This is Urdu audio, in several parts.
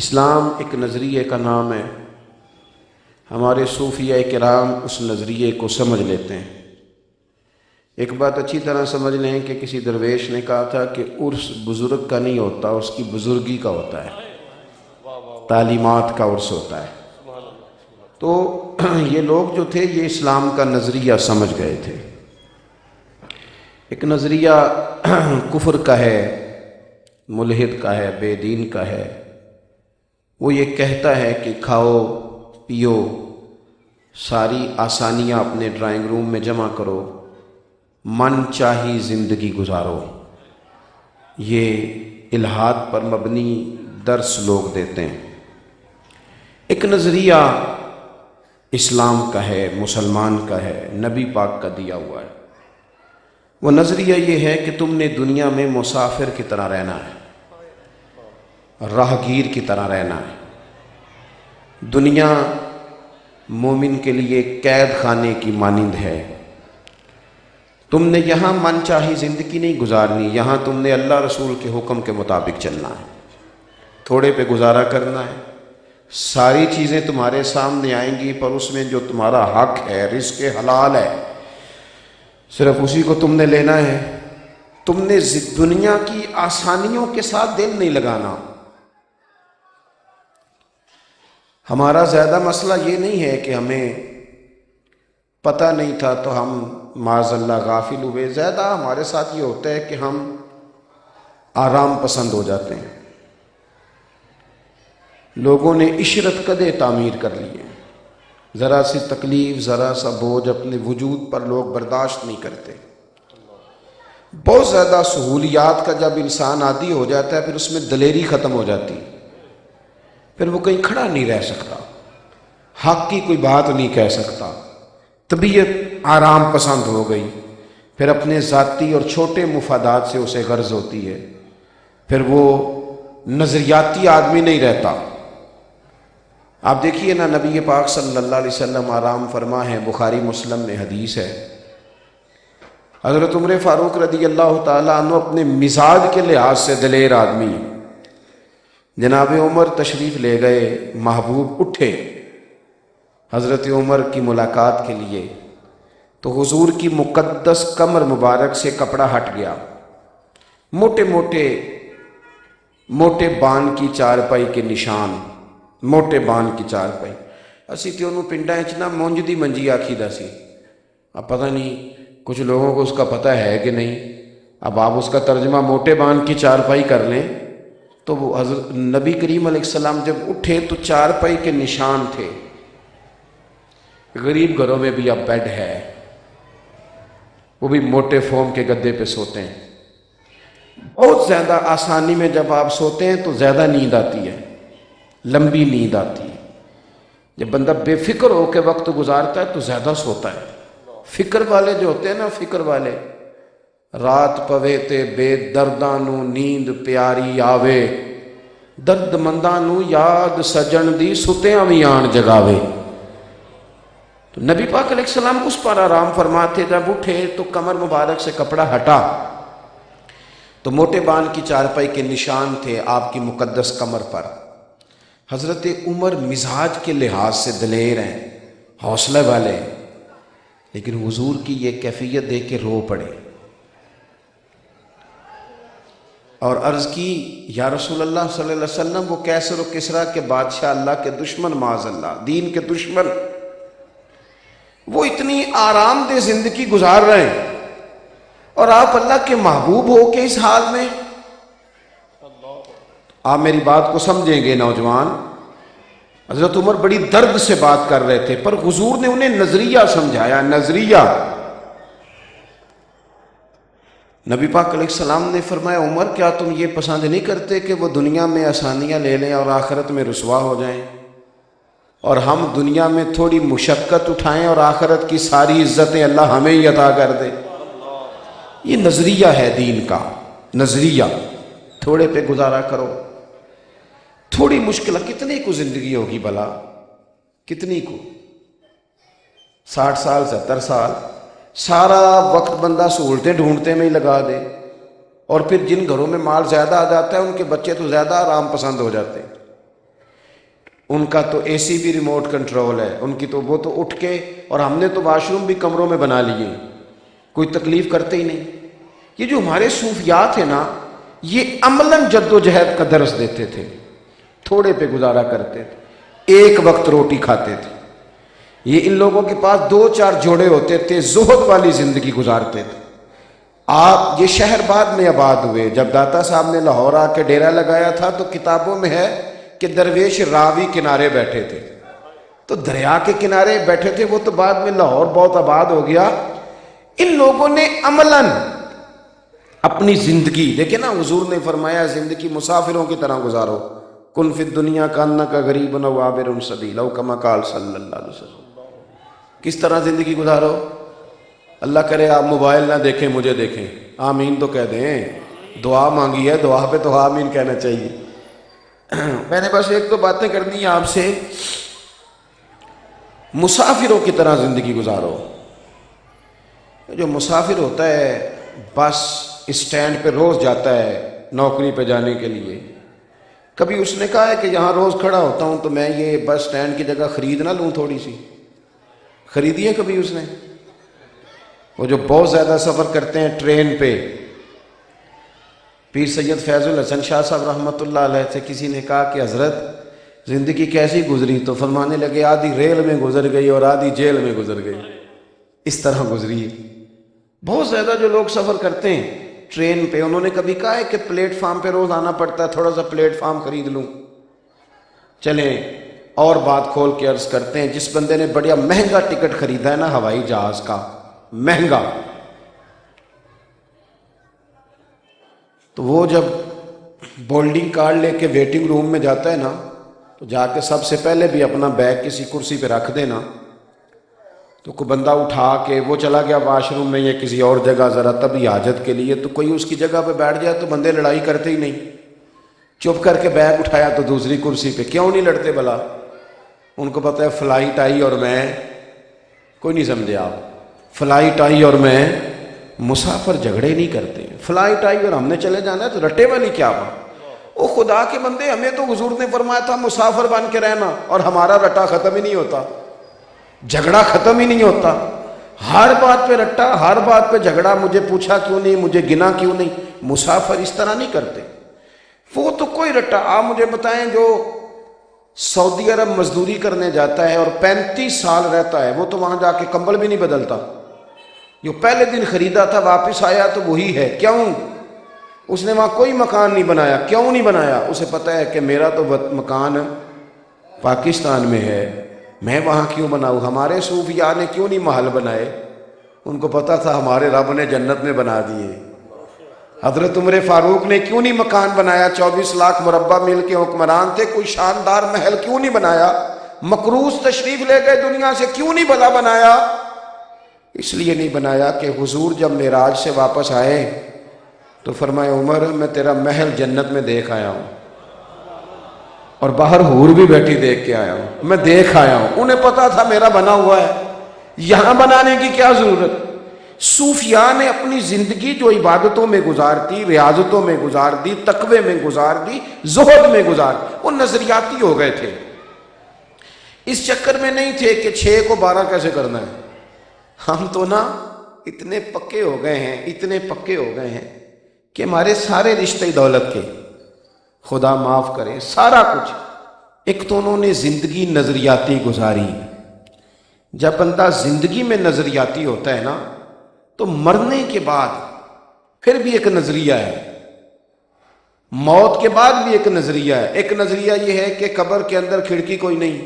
اسلام ایک نظریے کا نام ہے۔ ہمارے صوفیہ کرام اس نظریے کو سمجھ لیتے ہیں۔ ایک بات اچھی طرح سمجھ لیں کہ کسی درویش نے کہا تھا کہ عرس بزرگ کا نہیں ہوتا، اس کی بزرگی کا ہوتا ہے، تعلیمات کا عرس ہوتا ہے۔ تو یہ لوگ جو تھے یہ اسلام کا نظریہ سمجھ گئے تھے۔ ایک نظریہ کفر کا ہے، ملحد کا ہے، بے دین کا ہے۔ وہ یہ کہتا ہے کہ کھاؤ پیو، ساری آسانیاں اپنے ڈرائنگ روم میں جمع کرو، من چاہی زندگی گزارو۔ یہ الحاد پر مبنی درس لوگ دیتے ہیں۔ ایک نظریہ اسلام کا ہے، مسلمان کا ہے، نبی پاک کا دیا ہوا ہے۔ وہ نظریہ یہ ہے کہ تم نے دنیا میں مسافر کی طرح رہنا ہے، راہگیر کی طرح رہنا ہے۔ دنیا مومن کے لیے قید خانے کی مانند ہے۔ تم نے یہاں من چاہی زندگی نہیں گزارنی، یہاں تم نے اللہ رسول کے حکم کے مطابق چلنا ہے، تھوڑے پہ گزارا کرنا ہے۔ ساری چیزیں تمہارے سامنے آئیں گی، پر اس میں جو تمہارا حق ہے، رزق حلال ہے، صرف اسی کو تم نے لینا ہے۔ تم نے دنیا کی آسانیوں کے ساتھ دل نہیں لگانا۔ ہمارا زیادہ مسئلہ یہ نہیں ہے کہ ہمیں پتہ نہیں تھا تو ہم معاذ اللہ غافل ہوئے۔ زیادہ ہمارے ساتھ یہ ہوتا ہے کہ ہم آرام پسند ہو جاتے ہیں۔ لوگوں نے عشرت قدیں تعمیر کر لی ہیں، ذرا سی تکلیف، ذرا سا بوجھ اپنے وجود پر لوگ برداشت نہیں کرتے۔ بہت زیادہ سہولیات کا جب انسان عادی ہو جاتا ہے، پھر اس میں دلیری ختم ہو جاتی، پھر وہ کہیں کھڑا نہیں رہ سکتا، حق کی کوئی بات نہیں کہہ سکتا، طبیعت آرام پسند ہو گئی، پھر اپنے ذاتی اور چھوٹے مفادات سے اسے غرض ہوتی ہے، پھر وہ نظریاتی آدمی نہیں رہتا۔ آپ دیکھیے نا، نبی پاک صلی اللہ علیہ وسلم آرام فرما ہے، بخاری مسلم میں حدیث ہے۔ حضرت عمر فاروق رضی اللہ تعالیٰ عنہ اپنے مزاج کے لحاظ سے دلیر آدمی، جناب عمر تشریف لے گئے، محبوب اٹھے حضرت عمر کی ملاقات کے لیے، تو حضور کی مقدس کمر مبارک سے کپڑا ہٹ گیا، موٹے بان کی چارپائی کے نشان، موٹے بان کی چارپائی۔ اسی تے انہوں پنڈا چ نا مونج دی منجی آکھی دا سی۔ اب پتہ نہیں کچھ لوگوں کو اس کا پتہ ہے کہ نہیں۔ اب آپ اس کا ترجمہ موٹے بان کی چارپائی کر لیں تو وہ حضرت نبی کریم علیہ السلام جب اٹھے تو چارپائی کے نشان تھے۔ غریب گھروں میں بھی اب بیڈ ہے، وہ بھی موٹے فوم کے گدے پہ سوتے ہیں۔ بہت زیادہ آسانی میں جب آپ سوتے ہیں تو زیادہ نیند آتی ہے، لمبی نیند آتی ہے۔ جب بندہ بے فکر ہو کے وقت گزارتا ہے تو زیادہ سوتا ہے۔ فکر والے جو ہوتے ہیں نا، فکر والے، رات پوے تے بے درداں نو نیند پیاری آوے، درد منداں نو یاد سجن دی ستیاں وی آن جگاوے۔ تو نبی پاک علیہ السلام اس پر آرام فرماتے، جب اٹھے تو کمر مبارک سے کپڑا ہٹا تو موٹے بان کی چارپائی کے نشان تھے آپ کی مقدس کمر پر۔ حضرت عمر مزاج کے لحاظ سے دلیر ہیں، حوصلہ والے ہیں، لیکن حضور کی یہ کیفیت دیکھ کے رو پڑے اور عرض کی، یا رسول اللہ صلی اللہ علیہ وسلم، وہ کیسر و کسریٰ کے بادشاہ، اللہ کے دشمن، معاذ اللہ دین کے دشمن، وہ اتنی آرام دہ زندگی گزار رہے ہیں اور آپ اللہ کے محبوب ہو کے اس حال میں۔ آپ میری بات کو سمجھیں گے نوجوان، حضرت عمر بڑی درد سے بات کر رہے تھے، پر حضور نے انہیں نظریہ سمجھایا۔ نظریہ نبی پاک علیہ السلام نے فرمایا، عمر کیا تم یہ پسند نہیں کرتے کہ وہ دنیا میں آسانیاں لے لیں اور آخرت میں رسوا ہو جائیں، اور ہم دنیا میں تھوڑی مشقت اٹھائیں اور آخرت کی ساری عزتیں اللہ ہمیں ہی عطا کر دے؟ یہ نظریہ ہے دین کا، نظریہ۔ تھوڑے پہ گزارا کرو، تھوڑی مشکل، کتنی کو زندگی ہوگی بھلا، کتنی کو، 60 سال 70 سال، سارا وقت بندہ سہولتیں ڈھونڈتے میں ہی لگا دے، اور پھر جن گھروں میں مال زیادہ آ جاتا ہے ان کے بچے تو زیادہ آرام پسند ہو جاتے ہیں۔ ان کا تو اے سی بھی ریموٹ کنٹرول ہے، ان کی تو وہ تو اٹھ کے، اور ہم نے تو واش روم بھی کمروں میں بنا لیے، کوئی تکلیف کرتے ہی نہیں۔ یہ جو ہمارے صوفیات ہیں نا، یہ عملاً جد و جہد کا درس دیتے تھے، تھوڑے پہ گزارا کرتے تھے، ایک وقت روٹی کھاتے تھے۔ یہ ان لوگوں کے پاس 2-4 جوڑے ہوتے تھے، زہد والی زندگی گزارتے تھے۔ آپ یہ شہر بعد میں آباد ہوئے، جب داتا صاحب نے لاہور آ کے ڈیرا لگایا تھا تو کتابوں میں ہے کہ درویش راوی کنارے بیٹھے تھے، تو دریا کے کنارے بیٹھے تھے وہ، تو بعد میں لاہور بہت آباد ہو گیا۔ ان لوگوں نے عملاً اپنی زندگی، دیکھیں نا حضور نے فرمایا زندگی مسافروں کی طرح گزارو، کن فی الدنیا کانک غریب و عابر سبیل، او کما قال صلی اللہ علیہ وسلم۔ کس طرح زندگی گزارو؟ اللہ کرے آپ موبائل نہ دیکھیں، مجھے دیکھیں، آمین تو کہہ دیں، دعا مانگی ہے، دعا پہ تو آمین کہنا چاہیے۔ میں نے بس ایک تو باتیں کرنی ہیں آپ سے، مسافروں کی طرح زندگی گزارو۔ جو مسافر ہوتا ہے بس اسٹینڈ پہ روز جاتا ہے نوکری پہ جانے کے لیے، کبھی اس نے کہا ہے کہ یہاں روز کھڑا ہوتا ہوں تو میں یہ بس اسٹینڈ کی جگہ خرید نہ لوں، تھوڑی سی خریدی ہے کبھی اس نے؟ وہ جو بہت زیادہ سفر کرتے ہیں ٹرین پہ، پیر سید فیض الحسن شاہ صاحب رحمۃ اللہ علیہ سے کسی نے کہا کہ حضرت زندگی کیسی گزری؟ تو فرمانے لگے آدھی ریل میں گزر گئی اور آدھی جیل میں گزر گئی، اس طرح گزری ہے۔ بہت زیادہ جو لوگ سفر کرتے ہیں ٹرین پہ، انہوں نے کبھی کہا ہے کہ پلیٹ فارم پہ روز آنا پڑتا ہے، تھوڑا سا پلیٹ فارم خرید لوں؟ چلیں اور بات کھول کے عرض کرتے ہیں، جس بندے نے بڑا مہنگا ٹکٹ خریدا ہے نا ہوائی جہاز کا، مہنگا، تو وہ جب بورڈنگ کارڈ لے کے ویٹنگ روم میں جاتا ہے نا، تو جا کے سب سے پہلے بھی اپنا بیگ کسی کرسی پہ رکھ دینا، تو کوئی بندہ اٹھا کے وہ چلا گیا واش روم میں یا کسی اور جگہ ذرا تبھی حاجت کے لیے، تو کوئی اس کی جگہ پہ بیٹھ جائے تو بندے لڑائی کرتے ہی نہیں، چپ کر کے بیگ اٹھایا تو دوسری کرسی پہ، کیوں نہیں لڑتے بھلا؟ ان کو پتہ ہے فلائٹ آئی اور میں، کوئی نہیں سمجھے آپ، فلائٹ آئی اور میں، مسافر جھگڑے نہیں کرتے، فلائٹ آئی اور ہم نے چلے جانا ہے تو رٹے والی کیا بات؟ او خدا کے بندے، ہمیں تو حضور نے فرمایا تھا مسافر بن کے رہنا، اور ہمارا رٹا ختم ہی نہیں ہوتا، جھگڑا ختم ہی نہیں ہوتا، ہر بات پہ رٹا، ہر بات پہ جھگڑا، مجھے پوچھا کیوں نہیں، مجھے گنا کیوں نہیں۔ مسافر اس طرح نہیں کرتے، وہ تو کوئی رٹا۔ آپ مجھے بتائیں جو سعودی عرب مزدوری کرنے جاتا ہے اور 35 سال رہتا ہے، وہ تو وہاں جا کے کمبل بھی نہیں بدلتا، جو پہلے دن خریدا تھا واپس آیا تو وہی ہے، کیوں؟ اس نے وہاں کوئی مکان نہیں بنایا، کیوں نہیں بنایا؟ اسے پتہ ہے کہ میرا تو مکان پاکستان میں ہے، میں وہاں کیوں بناؤں؟ ہمارے صوفیاء نے کیوں نہیں محل بنائے؟ ان کو پتہ تھا ہمارے رب نے جنت میں بنا دیے۔ حضرت عمر فاروق نے کیوں نہیں مکان بنایا؟ 24 لاکھ مربع میل کے حکمران تھے، کوئی شاندار محل کیوں نہیں بنایا؟ مقروض تشریف لے گئے دنیا سے، کیوں نہیں بھلا بنایا؟ اس لیے نہیں بنایا کہ حضور جب معراج سے واپس آئے تو فرمایا عمر میں تیرا محل جنت میں دیکھ آیا ہوں، اور باہر حور بھی بیٹھی دیکھ کے آیا ہوں، میں دیکھ آیا ہوں۔ انہیں پتا تھا میرا بنا ہوا ہے، یہاں بنانے کی کیا ضرورت؟ صوفیاء نے اپنی زندگی جو عبادتوں میں گزار دی، ریاضتوں میں گزار دی، تقوی میں گزار دی، زہد میں گزار دی، وہ نظریاتی ہو گئے تھے، اس چکر میں نہیں تھے کہ 6 کو 12 کیسے کرنا ہے۔ ہم تو نا اتنے پکے ہو گئے ہیں، اتنے پکے ہو گئے ہیں کہ ہمارے سارے رشتے دولت کے، خدا معاف کرے، سارا کچھ، ایک تو انہوں نے زندگی نظریاتی گزاری۔ جب بندہ زندگی میں نظریاتی ہوتا ہے نا تو مرنے کے بعد پھر بھی ایک نظریہ ہے، موت کے بعد بھی ایک نظریہ ہے۔ ایک نظریہ یہ ہے کہ قبر کے اندر کھڑکی کوئی نہیں،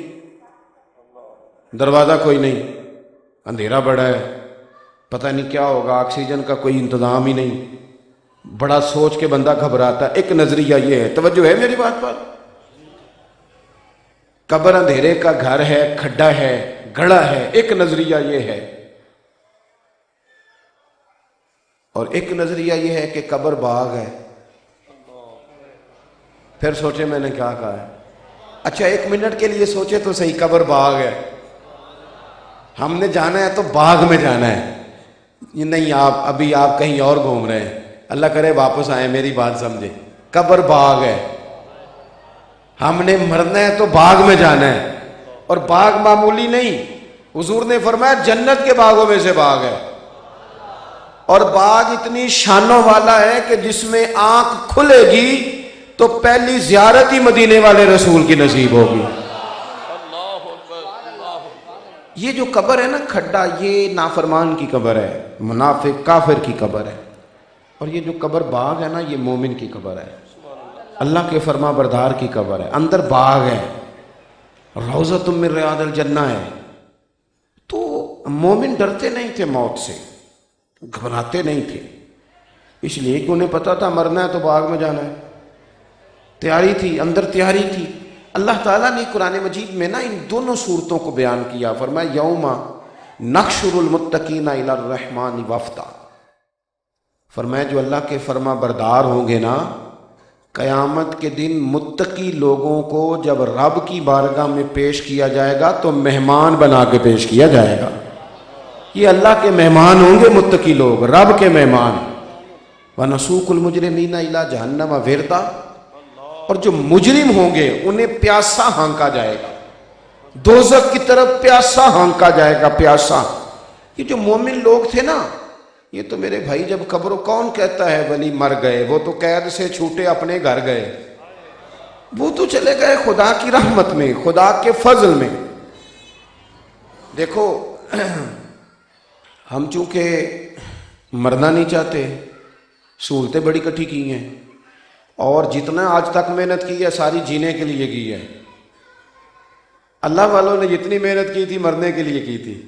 دروازہ کوئی نہیں، اندھیرا بڑا ہے، پتہ نہیں کیا ہوگا، آکسیجن کا کوئی انتظام ہی نہیں، بڑا سوچ کے بندہ گھبراتا ہے۔ ایک نظریہ یہ ہے، توجہ ہے میری بات پر؟ قبر اندھیرے کا گھر ہے، کھڈا ہے، گڑھا ہے، ایک نظریہ یہ ہے۔ اور ایک نظریہ یہ ہے کہ قبر باغ ہے۔ پھر سوچے میں نے کیا کہا ہے؟ اچھا 1 منٹ کے لیے سوچے تو صحیح، قبر باغ ہے، ہم نے جانا ہے تو باغ میں جانا ہے، یہ نہیں ابھی آپ کہیں اور گھوم رہے ہیں، اللہ کرے واپس آئیں، میری بات سمجھے، قبر باغ ہے، ہم نے مرنا ہے تو باغ میں جانا ہے، اور باغ معمولی نہیں، حضور نے فرمایا جنت کے باغوں میں سے باغ ہے، اور باغ اتنی شانوں والا ہے کہ جس میں آنکھ کھلے گی تو پہلی زیارت ہی مدینے والے رسول کی نصیب ہوگی۔ یہ جو قبر ہے نا کھڈا، یہ نافرمان کی قبر ہے، منافق کافر کی قبر ہے، اور یہ جو قبر باغ ہے نا یہ مومن کی قبر ہے، اللہ کے فرما بردار کی قبر ہے، اندر باغ ہے، روضۃ من ریاض الجنہ ہے۔ تو مومن ڈرتے نہیں تھے موت سے، گھبراتے نہیں تھے، اس لیے کہ انہیں پتا تھا مرنا ہے تو باغ میں جانا ہے، تیاری تھی، اندر تیاری تھی۔ اللہ تعالیٰ نے قرآن مجید میں نا ان دونوں صورتوں کو بیان کیا، فرمایا یوم نحشر المتقین الی الرحمن وفدا، فرمایا جو اللہ کے فرما بردار ہوں گے نا، قیامت کے دن متقی لوگوں کو جب رب کی بارگاہ میں پیش کیا جائے گا تو مہمان بنا کے پیش کیا جائے گا۔ یہ اللہ کے مہمان ہوں گے متقی لوگ، رب کے مہمان۔ وَنَسُوقُ الْمُجْرِمِينَ إِلَىٰ جَهَنَّمَ وِرْدًا، اور جو مجرم ہوں گے انہیں پیاسا ہانکا جائے گا، دوزخ کی طرف پیاسا ہانکا جائے گا، پیاسا۔ یہ جو مومن لوگ تھے نا، یہ تو میرے بھائی جب قبر کون کہتا ہے ولی مر گئے، وہ تو قید سے چھوٹے اپنے گھر گئے، وہ تو چلے گئے خدا کی رحمت میں، خدا کے فضل میں۔ دیکھو ہم چونکہ مرنا نہیں چاہتے، سہولتیں بڑی کٹھی کی ہیں، اور جتنا آج تک محنت کی ہے ساری جینے کے لیے کی ہے۔ اللہ والوں نے جتنی محنت کی تھی مرنے کے لیے کی تھی۔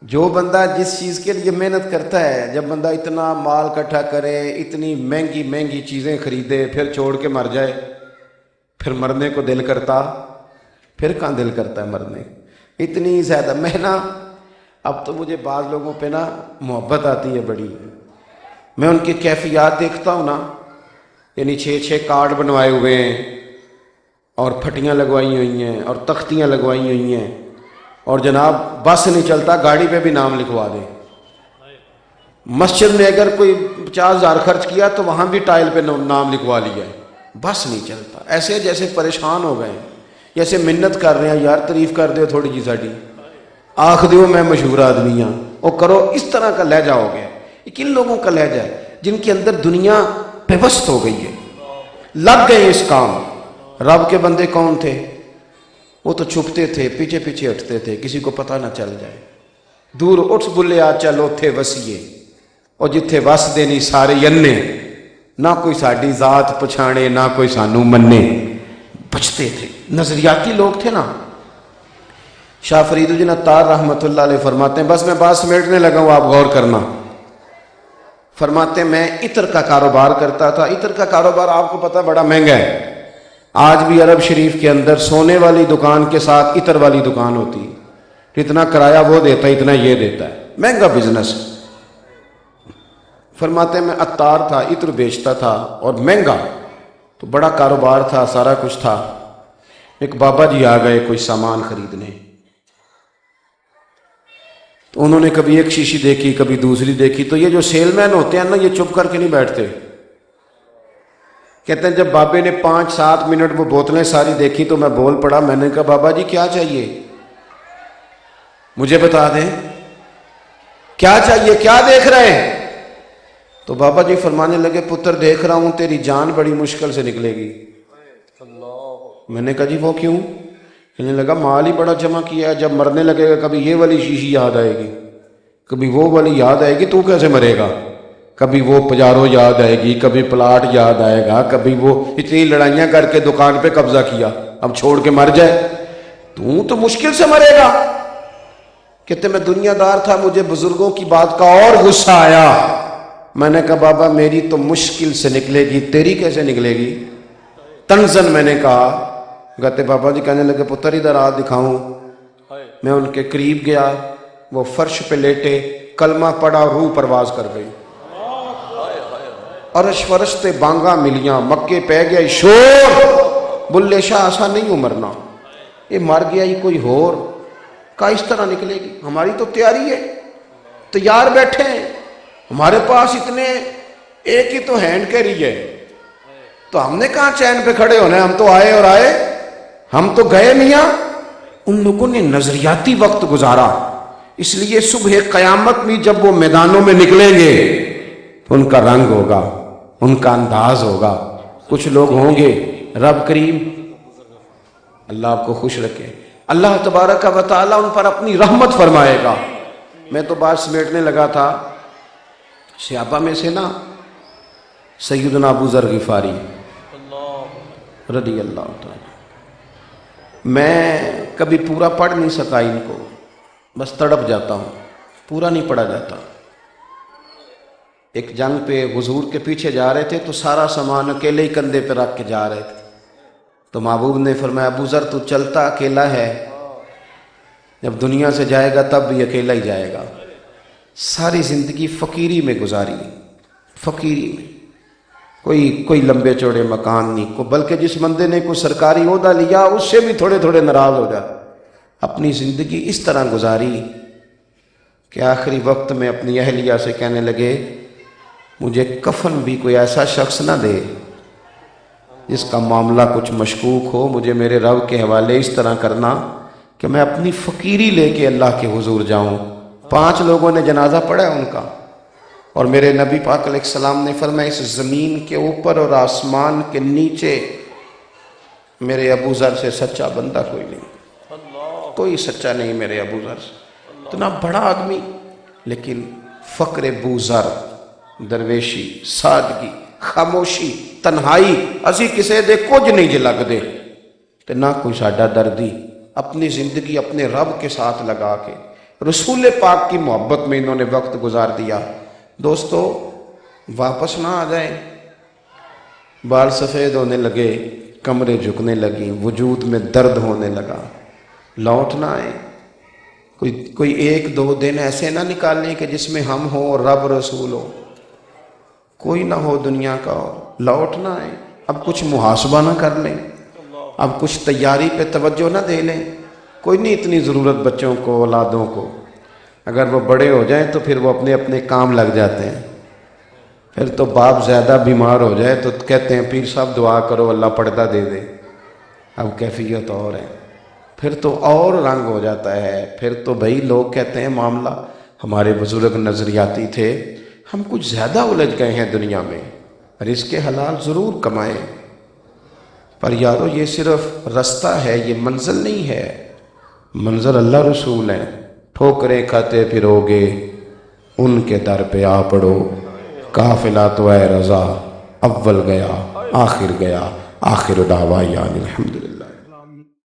جو بندہ جس چیز کے لیے محنت کرتا ہے، جب بندہ اتنا مال اکٹھا کرے، اتنی مہنگی مہنگی چیزیں خریدے، پھر چھوڑ کے مر جائے، پھر مرنے کو دل کرتا؟ پھر کہاں دل کرتا ہے مرنے؟ اتنی زیادہ محنت۔ اب تو مجھے بعض لوگوں پہ نا محبت آتی ہے بڑی، میں ان کی کیفیات دیکھتا ہوں نا، یعنی 6 کارڈ بنوائے ہوئے ہیں، اور پھٹیاں لگوائی ہوئی ہیں، اور تختیاں لگوائی ہوئی ہیں، اور جناب بس نہیں چلتا گاڑی پہ بھی نام لکھوا دے۔ مسجد میں اگر کوئی 50,000 خرچ کیا تو وہاں بھی ٹائل پہ نام لکھوا لیا ہے، بس نہیں چلتا۔ ایسے جیسے پریشان ہو گئے ہیں، جیسے منت کر رہے ہیں، یار تعریف کر دو تھوڑی جی ساڈی، آخ دیو میں مشہور آدمی ہاں، وہ کرو۔ اس طرح کا لہجہ ہو گیا۔ یہ کن لوگوں کا لہجہ ہے؟ جن کے اندر دنیا پیوست ہو گئی ہے، لگ گئے اس کام۔ رب کے بندے کون تھے؟ وہ تو چھپتے تھے، پیچھے پیچھے ہٹتے تھے، کسی کو پتہ نہ چل جائے۔ دور اٹھ بلیا چلو تھے وسیے، اور جتھے وس دینی سارے ینے، نہ کوئی ساڈی ذات پچھانے نہ کوئی سانو منے، بچتے تھے۔ نظریاتی لوگ تھے نا۔ شاہ فرید الدین عطار رحمۃ اللہ علیہ فرماتے ہیں، بس میں بات سمیٹنے لگا ہوں، آپ غور کرنا۔ فرماتے ہیں میں عطر کا کاروبار کرتا تھا۔ عطر کا کاروبار آپ کو پتہ بڑا مہنگا ہے۔ آج بھی عرب شریف کے اندر سونے والی دکان کے ساتھ عطر والی دکان ہوتی ہے، اتنا کرایہ وہ دیتا ہے، اتنا یہ دیتا ہے، مہنگا بزنس۔ فرماتے ہیں میں عطار تھا، عطر بیچتا تھا، اور مہنگا، تو بڑا کاروبار تھا، سارا کچھ تھا۔ ایک بابا جی آ گئے کوئی سامان خریدنے، تو انہوں نے کبھی ایک شیشی دیکھی، کبھی دوسری دیکھی۔ تو یہ جو سیل مین ہوتے ہیں نا، یہ چپ کر کے نہیں بیٹھتے۔ کہتے ہیں جب بابے نے 5-7 منٹ وہ بوتلیں ساری دیکھی تو میں بول پڑا، میں نے کہا بابا جی کیا چاہیے، مجھے بتا دیں کیا چاہیے، کیا دیکھ رہے ہیں؟ تو بابا جی فرمانے لگے، پتر دیکھ رہا ہوں تیری جان بڑی مشکل سے نکلے گی۔ میں نے کہا جی وہ کیوں؟ کہنے لگا مال ہی بڑا جمع کیا ہے، جب مرنے لگے گا کبھی یہ والی شیشی یاد آئے گی، کبھی وہ والی یاد آئے گی، تو کیسے مرے گا؟ کبھی وہ پجارو یاد آئے گی، کبھی پلاٹ یاد آئے گا، کبھی وہ اتنی لڑائیاں کر کے دکان پہ قبضہ کیا، اب چھوڑ کے مر جائے تو مشکل سے مرے گا۔ کہتے میں دنیا دار تھا، مجھے بزرگوں کی بات کا اور غصہ آیا۔ میں نے کہا بابا میری تو مشکل سے نکلے گی، تیری کیسے نکلے گی؟ تنزن میں نے کہا۔ کہتے بابا جی کہنے لگے پتر ادھر آ دکھاؤں۔ میں ان کے قریب گیا، وہ فرش پہ لیٹے، کلمہ پڑا، روح پرواز کر گئی، عرش فرشتے بانگا ملیاں، مکے پہ گیا شور، بلے شاہ ایسا نہیں ہو مرنا، یہ مر گیا ہی کوئی ہور کا اس طرح نکلے گی۔ ہماری تو تیاری ہے، تیار بیٹھے ہیں، ہمارے پاس اتنے، ایک ہی تو ہینڈ کیری ہے، تو ہم نے کہاں چین پہ کھڑے ہونا ہے؟ ہم تو آئے اور آئے، ہم تو گئے میاں۔ ان لوگوں نے نظریاتی وقت گزارا، اس لیے صبح قیامت میں جب وہ میدانوں میں نکلیں گے ان کا رنگ ہوگا، ان کا انداز ہوگا۔ کچھ لوگ ہوں گے، رب کریم اللہ آپ کو خوش رکھے، اللہ تبارک و تعالیٰ ان پر اپنی رحمت فرمائے گا۔ میں تو بات سمیٹنے لگا تھا، صحابہ میں سے نا سیدنا ابو ذر غفاری رضی اللہ تعالیٰ، میں کبھی پورا پڑھ نہیں سکا ان کو، بس تڑپ جاتا ہوں، پورا نہیں پڑھا جاتا۔ ایک جنگ پہ حضور کے پیچھے جا رہے تھے تو سارا سامان اکیلے ہی کندھے پہ رکھ کے جا رہے تھے، تو محبوب نے فرمایا ابو ذر تو چلتا اکیلا ہے، جب دنیا سے جائے گا تب بھی اکیلا ہی جائے گا۔ ساری زندگی فقیری میں گزاری، فقیری میں، کوئی لمبے چوڑے مکان نہیں کو، بلکہ جس بندے نے کوئی سرکاری عہدہ لیا اس سے بھی تھوڑے تھوڑے ناراض ہو جاتا۔ اپنی زندگی اس طرح گزاری کہ آخری وقت میں اپنی اہلیہ سے کہنے لگے مجھے کفن بھی کوئی ایسا شخص نہ دے جس کا معاملہ کچھ مشکوک ہو، مجھے میرے رب کے حوالے اس طرح کرنا کہ میں اپنی فقیری لے کے اللہ کے حضور جاؤں۔ 5 لوگوں نے جنازہ پڑھا ان کا، اور میرے نبی پاک علیہ السلام نے فرمایا اس زمین کے اوپر اور آسمان کے نیچے میرے ابو ذر سے سچا بندہ کوئی نہیں، کوئی سچا نہیں میرے ابو ذر سے۔ اتنا بڑا آدمی لیکن فقر ابو ذر، درویشی، سادگی، خاموشی، تنہائی، اسی کسے دے کچھ نہیں جی لگ دے تے نہ کوئی ساڈا دردی، اپنی زندگی اپنے رب کے ساتھ لگا کے رسول پاک کی محبت میں انہوں نے وقت گزار دیا۔ دوستو واپس نہ آ جائیں، بال سفید ہونے لگے، کمریں جھکنے لگیں، وجود میں درد ہونے لگا، لوٹ نہ آئیں۔ کوئی 1-2 دن ایسے نہ نکالیں کہ جس میں ہم ہوں اور رب رسول ہو، کوئی نہ ہو دنیا کا، لوٹ نہ آئیں۔ اب کچھ محاسبہ نہ کر لیں، اب کچھ تیاری پہ توجہ نہ دے لیں، کوئی نہیں اتنی ضرورت بچوں کو، اولادوں کو، اگر وہ بڑے ہو جائیں تو پھر وہ اپنے اپنے کام لگ جاتے ہیں۔ پھر تو باپ زیادہ بیمار ہو جائے تو کہتے ہیں پیر صاحب دعا کرو اللہ پردہ دے دے، اب کیفیت اور ہے، پھر تو اور رنگ ہو جاتا ہے۔ پھر تو بھائی لوگ کہتے ہیں معاملہ، ہمارے بزرگ نظریاتی تھے، ہم کچھ زیادہ الجھ گئے ہیں دنیا میں، رزق حلال ضرور کمائیں، پر یارو یہ صرف رستہ ہے، یہ منزل نہیں ہے، منظر اللہ رسول ہیں۔ ٹھوکریں کھاتے پھرو گے ان کے در پہ آ پڑو، قافلہ تو اے رضا اول گیا آخر گیا، آخر دعوانا الحمدللہ۔